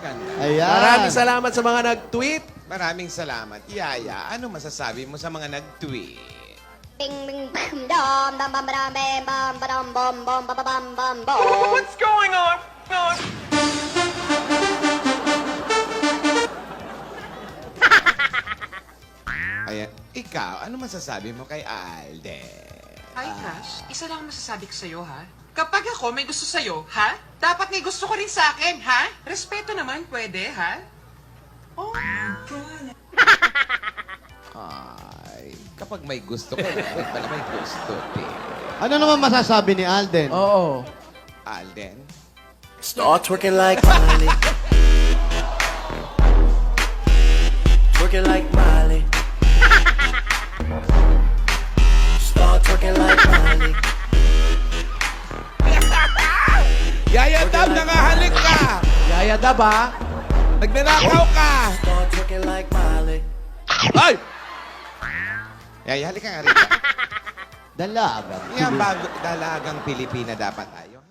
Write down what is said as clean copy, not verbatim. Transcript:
Maganda. Ayan. Maraming salamat sa mga nag-tweet. Maraming salamat. Yaya, ano masasabi mo sa mga nag-tweet? Bing bing bam dom dum bam badam bam bam badam bom bom ba ba bam bam bom. What's going on? Ayan. Ikaw, ano masasabi mo kay Alden? Hi, Crush. Isa lang ang masasabi ko sa'yo, ha? Kapag ako may gusto sa'yo, ha? Dapat may gusto ko rin sa akin, ha? Respeto naman, pwede, ha? Oh. Ay, kapag may gusto ko, dapat pala may gusto din. Ano naman masasabi ni Alden? Oo. Alden? Start twerking like Miley. Twerking like Miley. Start twerking like Miley. Yaya Dab, nakahalik ka! Yaya Dab, ha? Nagnanakaw ka! Start twerking like Miley. Ay! Yaya, halika nga rito. Dalaga. Yan, dalagang Pilipina dapat tayo.